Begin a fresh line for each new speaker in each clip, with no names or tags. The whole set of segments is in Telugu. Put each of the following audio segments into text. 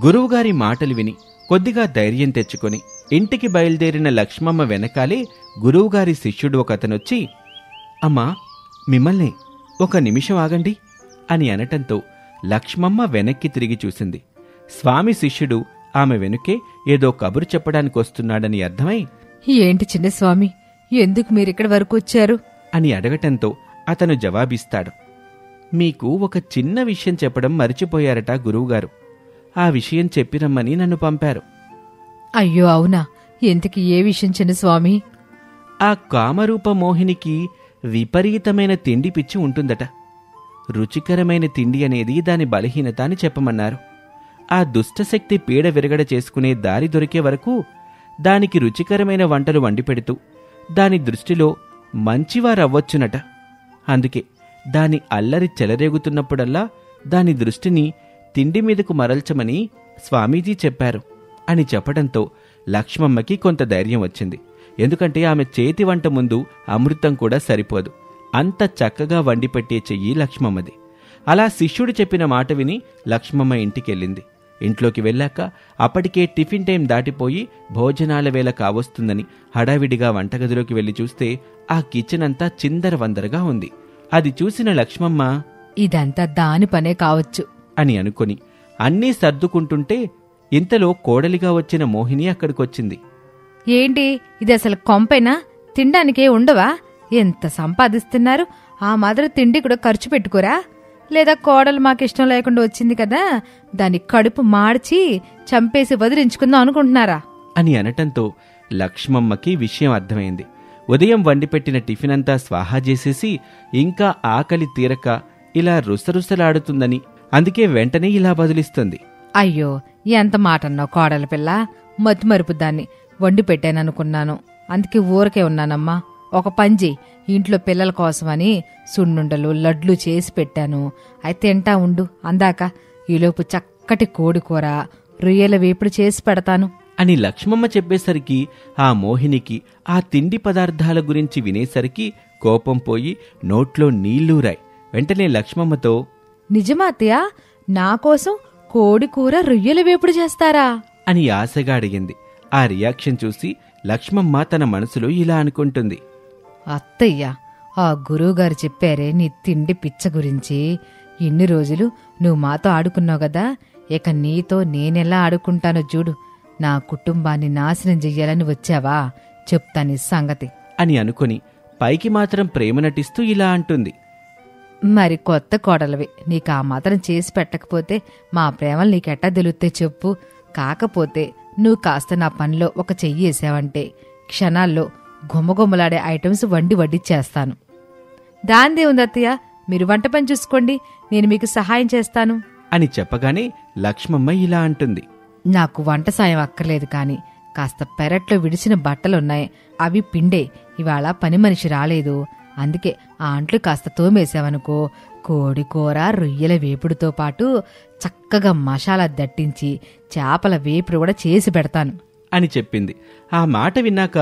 గురువుగారి మాటలు విని కొద్దిగా ధైర్యం తెచ్చుకొని ఇంటికి బయలుదేరిన లక్ష్మమ్మ వెనకాలే గురువుగారి శిష్యుడు ఒకతనొచ్చి, అమ్మా, మిమ్మల్ని ఒక నిమిషం ఆగండి అని అనటంతో లక్ష్మమ్మ వెనక్కి తిరిగి చూసింది. స్వామి శిష్యుడు ఆమె వెనుకే ఏదో కబురు చెప్పడానికొస్తున్నాడని అర్థమై,
ఏంటి చిన్నస్వామి, ఎందుకు మీరిక్కడి వరకు వచ్చారు
అని అడగటంతో అతను జవాబిస్తాడు, మీకు ఒక చిన్న విషయం చెప్పడం మరిచిపోయారట గురువుగారు. ఆ విషయం చెప్పిరమ్మని నన్ను పంపారు.
అయ్యో అవునా, ఎందుకు ఏ విషయం చిన్నస్వామి?
ఆ కామరూప మోహినికి విపరీతమైన తిండి పిచ్చి ఉంటుందట. రుచికరమైన తిండి అనేది దాని బలహీనత అని చెప్పమన్నారు. ఆ దుష్టశక్తి పీడ విరగడ చేసుకునే దారి దొరికే వరకు దానికి రుచికరమైన వంటలు వండిపెడుతూ దాని దృష్టిలో మంచివారవ్వచ్చునట. అందుకే దాని అల్లరి చెలరేగుతున్నప్పుడల్లా దాని దృష్టిని తిండి మీదకు మరల్చమని స్వామీజీ చెప్పారు అని చెప్పడంతో లక్ష్మమ్మకి కొంత ధైర్యం వచ్చింది. ఎందుకంటే ఆమె చేతి వంట ముందు అమృతం కూడా సరిపోదు. అంత చక్కగా వండిపెట్టే చెయ్యి లక్ష్మమ్మది. అలా శిష్యుడు చెప్పిన మాట విని లక్ష్మమ్మ ఇంటికెళ్ళింది. ఇంట్లోకి వెళ్ళాక అప్పటికే టిఫిన్ టైం దాటిపోయి భోజనాల వేళ కావస్తుందని హడావిడిగా వంటగదిలోకి వెళ్లి చూస్తే ఆ కిచెన్ అంతా చిందరవందరగా ఉంది. అది చూసిన లక్ష్మమ్మ,
ఇదంతా దాని పనే కావచ్చు
అని అనుకుని అన్నీ సర్దుకుంటుంటే ఇంతలో కోడలిగా వచ్చిన మోహిని అక్కడికొచ్చింది.
ఏంటి ఇది, అసలు కొంపైనా? తినడానికే ఉండవా? ఎంత సంపాదిస్తున్నారు, ఆ మాదిరి తిండి కూడా ఖర్చు పెట్టుకోరా? లేదా కోడలు మాకిష్టం లేకుండా వచ్చింది కదా, దాని కడుపు మార్చి చంపేసి వదిలించుకుందాం అనుకుంటున్నారా
అని అనటంతో లక్ష్మమ్మకి విషయం అర్థమైంది. ఉదయం వండిపెట్టిన టిఫిన్ అంతా స్వాహా చేసేసి ఇంకా ఆకలి తీరక ఇలా రుసరుసలాడుతుందని, అందుకే వెంటనే ఇలా బదిలిస్తుంది.
అయ్యో, ఎంత మాటన్నావు కోడల పిల్ల, మతిమరుపు దాన్ని వండి పెట్టాననుకున్నాను, అందుకే ఊరకే ఉన్నానమ్మా. ఒక పంజి ఇంట్లో పిల్లల కోసమని సున్నుండలు లడ్లు చేసి పెట్టాను, అయితే తింటా ఉండు. అందాక ఈలోపు చక్కటి కోడికూర రొయ్యల వేపుడు చేసి పెడతాను
అని లక్ష్మమ్మ చెప్పేసరికి ఆ మోహినికి ఆ తిండి పదార్థాల గురించి వినేసరికి కోపం పోయి నోట్లో నీళ్లూరాయి. వెంటనే లక్ష్మమ్మతో,
నిజమా అత్తయ్య, నాకోసం కోడికూర రొయ్యల వేపుడు చేస్తారా
అని ఆశగా అడిగింది. ఆ రియాక్షన్ చూసి లక్ష్మమ్మ తన మనసులో ఇలా అనుకుంటుంది,
అత్తయ్య, ఆ గురువుగారు చెప్పారే నీ తిండి పిచ్చ గురించి. ఇన్ని రోజులు నువ్వు మాతో ఆడుకున్నావు కదా, ఇక నీతో నేనెలా ఆడుకుంటానో చూడు. నా కుటుంబాన్ని నాశనం చెయ్యాలని వచ్చావా? చెప్తాని సంగతి
అని అనుకుని పైకి మాత్రం ప్రేమ నటిస్తూ ఇలా అంటుంది.
మరి కొత్త కోడలవి, నీకు ఆ మాత్రం చేసి పెట్టకపోతే మా ప్రేమలు నీకెట్టా తెలుస్తే చెప్పు. కాకపోతే నువ్వు కాస్త నా పనిలో ఒక చెయ్యి వేసావంటే క్షణాల్లో గుమ్మగుమ్మలాడే ఐటమ్స్ వండి వడ్డిచ్చేస్తాను. దాందే ఉంది అత్తయ్య, మీరు వంట పని చూసుకోండి, నేను మీకు సహాయం చేస్తాను
అని చెప్పగానే లక్ష్మమ్మ ఇలా అంటుంది.
నాకు వంట సాయం అక్కర్లేదు, కాని కాస్త పెరట్లో విడిచిన బట్టలున్నాయి, అవి పిండే. ఇవాళ పని మనిషి రాలేదు, అందుకే ఆ అంట్లు కాస్త తోమేశావనుకో, కోడికూర రొయ్యల వేపుడుతో పాటు చక్కగా మసాలా దట్టించి చేపల వేపుడు కూడా చేసి పెడతాను
అని చెప్పింది. ఆ మాట విన్నాక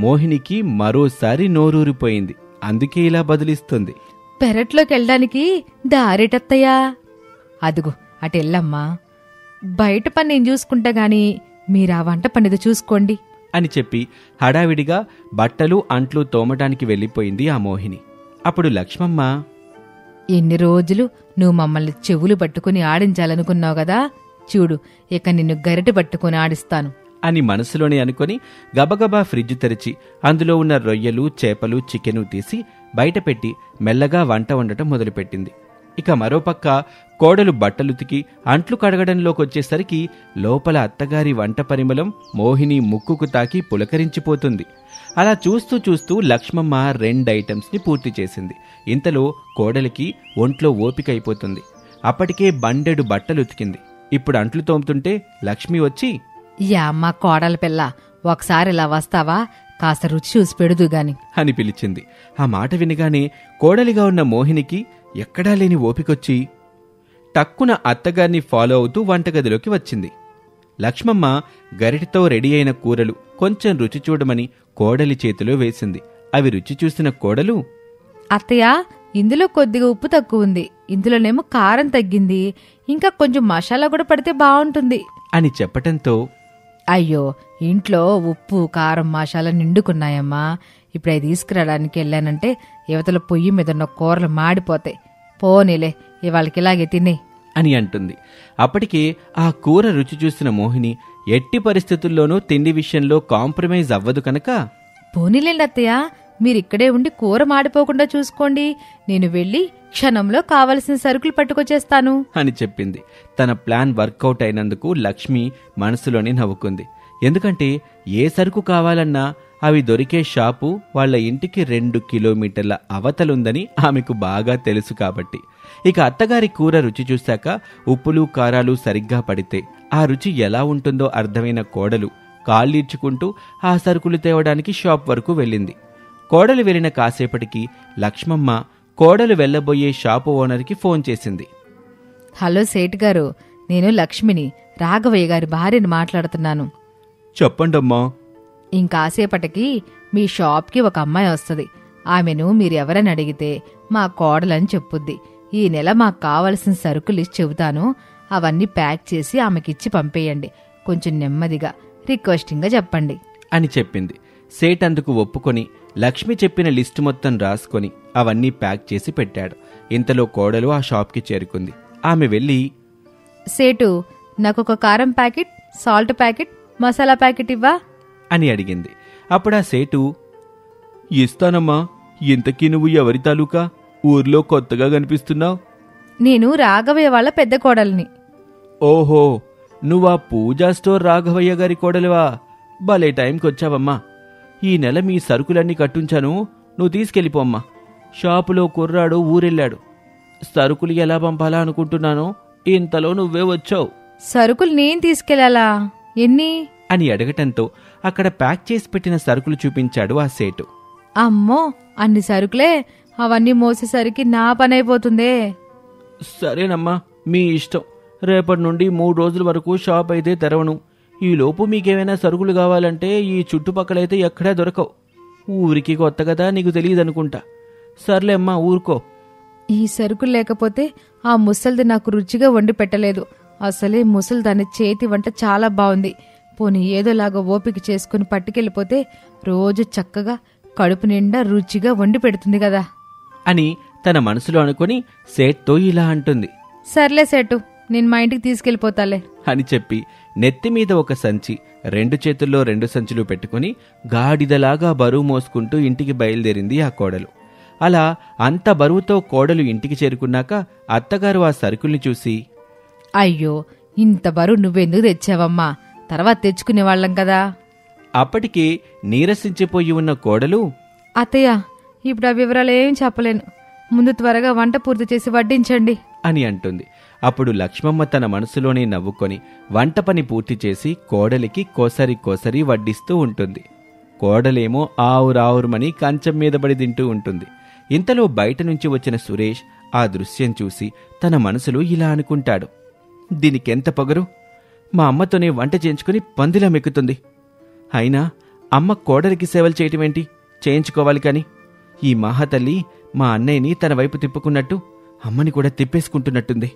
మోహినికి మరోసారి నోరూరిపోయింది. అందుకే ఇలా బదిలిస్తుంది.
పెరట్లోకి వెళ్ళడానికి దారేటత్తయ్యా? అదుగు అటెళ్ళమ్మా, బయట పని నేను చూసుకుంటా గాని మీరా వంట పనిది చూసుకోండి
అని చెప్పి హడావిడిగా బట్టలు అంట్లు తోమటానికి వెళ్ళిపోయింది ఆ మోహిని. అప్పుడు లక్ష్మమ్మ,
ఎన్ని రోజులు నువ్వు మమ్మల్ని చెవులు పట్టుకుని ఆడించాలనుకున్నావు కదా, చూడు ఇక నిన్ను గరిటె పట్టుకుని ఆడిస్తాను
అని మనసులోనే అనుకుని గబగబా ఫ్రిడ్జ్ తెరిచి అందులో ఉన్న రొయ్యలు, చేపలు, చికెను తీసి బయటపెట్టి మెల్లగా వంట వండటం మొదలుపెట్టింది. ఇక మరోపక్క కోడలు బట్టలుతికి అంట్లు కడగడంలోకొచ్చేసరికి లోపల అత్తగారి వంట పరిమళం మోహిని ముక్కుకు తాకి పులకరించిపోతుంది. అలా చూస్తూ చూస్తూ లక్ష్మమ్మ 2 ఐటమ్స్ని పూర్తి చేసింది. ఇంతలో కోడలికి ఒంట్లో ఓపికైపోతుంది. అప్పటికే బండెడు బట్టలుతికింది. ఇప్పుడు అంట్లు తోముతుంటే లక్ష్మి వచ్చి,
యా అమ్మా కోడల పిల్ల, ఒకసారి ఇలా వస్తావా, కాస్త రుచి చూసి పెడుదు గాని
అని పిలిచింది. ఆ మాట వినగానే కోడలిగా ఉన్న మోహినికి ఎక్కడా లేని ఓపికొచ్చి టక్కున అత్తగారిని ఫాలో అవుతూ వంటగదిలోకి వచ్చింది. లక్ష్మమ్మ గరిటితో రెడీ అయిన కూరలు కొంచెం రుచి చూడమని కోడలి చేతిలో వేసింది. అవి రుచి చూసిన కోడలు,
అత్తయ్య ఇందులో కొద్దిగా ఉప్పు తక్కువ ఉంది, ఇందులోనేమో కారం తగ్గింది, ఇంకా కొంచెం మసాలా కూడా పడితే బాగుంటుంది
అని చెప్పటంతో
అయ్యో, ఇంట్లో ఉప్పు కారం మసాలా నిండుకున్నాయమ్మా. ఇప్పుడు అవి తీసుకురావడానికి వెళ్ళానంటే యువతల పొయ్యి మీద ఉన్న కూరలు మాడిపోతాయి. పోనీలే, ఇవాళకి ఇలాగే తినే
అని అంటుంది. అప్పటికే ఆ కూర రుచి చూసిన మోహిని ఎట్టి పరిస్థితుల్లోనూ తిండి విషయంలో కాంప్రమైజ్ అవ్వదు కనుక,
పోనీలేండి అత్తయ్య, మీరిక్కడే ఉండి కూర మాడిపోకుండా చూసుకోండి, నేను వెళ్ళి క్షణంలో కావలసిన సరుకులు పట్టుకొచ్చేస్తాను
అని చెప్పింది. తన ప్లాన్ వర్కౌట్ అయినందుకు లక్ష్మి మనసులోనే నవ్వుకుంది. ఎందుకంటే ఏ సరుకు కావాలన్నా అవి దొరికే షాపు వాళ్ల ఇంటికి 2 కిలోమీటర్ల అవతలుందని ఆమెకు బాగా తెలుసు కాబట్టి. ఇక అత్తగారి కూర రుచి చూశాక ఉప్పులు కారాలు సరిగ్గా పడితే ఆ రుచి ఎలా ఉంటుందో అర్థమైన కోడలు కాళ్ళీడ్చుకుంటూ ఆ సరుకులు తేవడానికి షాప్ వరకు వెళ్ళింది. కోడలు వెళ్ళిన కాసేపటికి లక్ష్మమ్మ కోడలు వెళ్లబోయే షాపు ఓనర్కి ఫోన్ చేసింది.
హలో సేట్ గారు, నేను లక్ష్మిని, రాఘవయ్య గారి భార్యని మాట్లాడుతున్నాను.
చెప్పండమ్మా.
ఇంకాసేపటికి మీ షాప్కి ఒక అమ్మాయి వస్తుంది. ఆమెను మీరెవరని అడిగితే మా కోడలని చెప్పుద్ది. ఈ నెల మాకు కావలసిన సరుకులు ఇచ్చి చెబుతాను, అవన్నీ ప్యాక్ చేసి ఆమెకిచ్చి పంపేయండి. కొంచెం నెమ్మదిగా రిక్వెస్టింగ్గా చెప్పండి
అని చెప్పింది. సేట్ అందుకు ఒప్పుకొని లక్ష్మి చెప్పిన లిస్టు మొత్తం రాసుకొని అవన్నీ ప్యాక్ చేసి పెట్టాడు. ఇంతలో కోడలు ఆ షాప్కి చేరుకుంది. ఆమె వెళ్ళి,
సేటు, నాకొక కారం packet, salt packet, masala packet ఇవ్వా
అని అడిగింది. అప్పుడా సేటు, ఇస్తానమ్మా. ఇంతకీ నువ్వు ఎవరి తాలూకా? ఊర్లో కొత్తగా కనిపిస్తున్నావు.
నేను రాఘవయ్య వాళ్ళ పెద్ద కోడల్ని.
ఓహో, నువ్వా పూజా స్టోర్ రాఘవయ్య గారి కోడలువా? భలే టైంకొచ్చావమ్మా. ఈ నెల మీ సరుకులన్నీ కట్టుంచాను, నువ్వు తీసుకెళ్ళిపోమ్మా. షాపులో కుర్రాడు ఊరెళ్ళాడు. సరుకులు ఎలా పంపాలా అనుకుంటున్నానో ఇంతలో నువ్వే వచ్చావు.
సరుకులు నేను తీసుకెళ్లాలా? ఎన్ని
అని అడగటంతో అక్కడ ప్యాక్ చేసి పెట్టిన సరుకులు చూపించాడు ఆ సేటు.
అమ్మో, అన్ని సరుకులే, అవన్నీ మోసేసరికి నా పనైపోతుందే.
సరేనమ్మా, మీ ఇష్టం. రేపటి నుండి 3 రోజుల వరకు షాప్ అయితే తెరవను. ఈలోపు మీకేమైనా సరుకులు కావాలంటే ఈ చుట్టుపక్కలైతే ఎక్కడా దొరకవు. ఊరికి కొత్త కదా, నీకు తెలియదనుకుంటా. సర్లే అమ్మా, ఊరుకో.
ఈ సరుకులు లేకపోతే ఆ ముసలిది నాకు రుచిగా వండి పెట్టలేదు. అసలే ముసలి దాని చేతి వంట చాలా బాగుంది. పోనీ ఏదోలాగా ఓపిక చేసుకుని పట్టుకెళ్ళిపోతే రోజు చక్కగా కడుపు నిండా రుచిగా వండి పెడుతుంది కదా
అని తన మనసులో అనుకుని సేట్తో ఇలా అంటుంది.
సర్లే సేటు, నేను మా ఇంటికి తీసుకెళ్ళిపోతాలే
అని చెప్పి నెత్తిమీద ఒక సంచి, 2 చేతుల్లో 2 సంచులు పెట్టుకుని గాడిదలాగా బరువు మోసుకుంటూ ఇంటికి బయలుదేరింది ఆ కోడలు. అలా అంత బరువుతో కోడలు ఇంటికి చేరుకున్నాక అత్తగారు ఆ సరుకుల్ని చూసి,
అయ్యో, ఇంత బరువు నువ్వెందుకు తెచ్చావమ్మా, తర్వాత తెచ్చుకునేవాళ్లం కదా.
అప్పటికే నీరసించిపోయి ఉన్న కోడలు,
అత్తయ్య, ఇప్పుడు ఆ వివరాలు ఏం చెప్పలేను, ముందు త్వరగా వంట పూర్తి చేసి వడ్డించండి
అని అంటుంది. అప్పుడు లక్ష్మమ్మ తన మనసులోనే నవ్వుకొని వంట పని పూర్తి చేసి కోడలికి కోసరి వడ్డిస్తూ ఉంటుంది. కోడలేమో ఆవురావురమని కంచం మీద పడి తింటూ ఉంటుంది. ఇంతలో బయట నుంచి వచ్చిన సురేష్ ఆ దృశ్యం చూసి తన మనసులో ఇలా అనుకుంటాడు. దీనికెంత పొగరు! మా అమ్మతోనే వంట చేయించుకుని పందిలా మెక్కుతుంది. అయినా అమ్మ కోడలికి సేవలు చేయటమేంటి, చేయించుకోవాలి కాని. ఈ మహాతల్లి మా అన్నయ్యని తన వైపు తిప్పుకున్నట్టు అమ్మని కూడా తిప్పేసుకుంటున్నట్టుంది.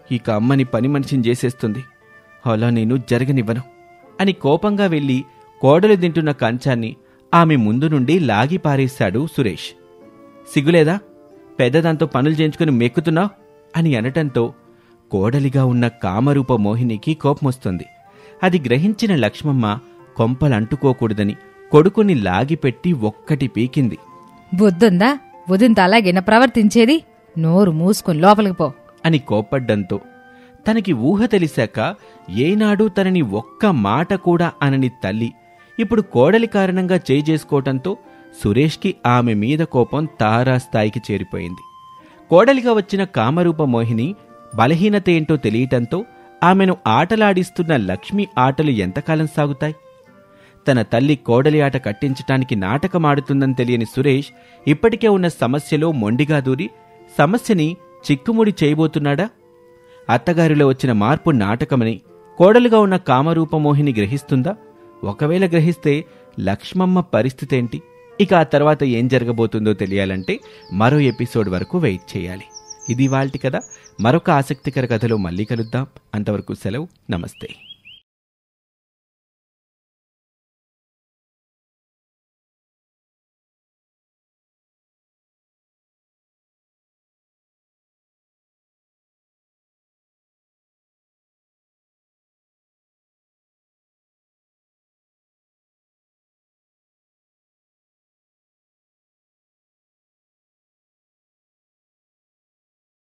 ఇక అమ్మని పని మనిషిని చేసేస్తుంది. అలా నేను జరగనివ్వను అని కోపంగా వెళ్లి కోడలు తింటున్న కంచాన్ని ఆమె ముందు నుండి లాగి పారేశాడు సురేష్. సిగ్గులేదా? పెద్దదాంతో పనులు చేయించుకుని మెక్కుతున్నావు అని అనటంతో కోడలిగా ఉన్న కామరూప మోహినికి కోపమొస్తుంది. అది గ్రహించిన లక్ష్మమ్మ కొంపలంటుకోకూడదని కొడుకుని లాగిపెట్టి ఒక్కటి పీకింది.
బుద్ధుందా? బుద్ధింత అలాగేనా ప్రవర్తించేది? నోరు మూసుకొని లోపలికి పో
అని కోప్పడ్డంతో తనకి ఊహ తెలిసాక ఏనాడూ తనని ఒక్క మాట కూడా అనని తల్లి ఇప్పుడు కోడలి కారణంగా చేసుకోవటంతో సురేష్కి ఆమె మీద కోపం తారాస్థాయికి చేరిపోయింది. కోడలిగా వచ్చిన కామరూప మోహిని బలహీనత ఏంటో తెలియటంతో ఆమెను ఆటలాడిస్తున్న లక్ష్మి ఆటలు ఎంతకాలం సాగుతాయి? తన తల్లి కోడలి ఆట కట్టించటానికి నాటకమాడుతుందని తెలియని సురేష్ ఇప్పటికే ఉన్న సమస్యలో మొండిగా దూరి సమస్యని చిక్కుముడి చేయబోతున్నాడా? అత్తగారిలో వచ్చిన మార్పు నాటకమని కోడలుగా ఉన్న కామరూపమోహిని గ్రహిస్తుందా? ఒకవేళ గ్రహిస్తే లక్ష్మమ్మ పరిస్థితేంటి? ఇక ఆ తర్వాత ఏం జరగబోతుందో తెలియాలంటే మరో ఎపిసోడ్ వరకు వెయిట్ చేయాలి. ఇది ఇవాల్టి కథ. మరొక ఆసక్తికర కథలో మళ్ళీ కలుద్దాం. అంతవరకు సెలవు. నమస్తే.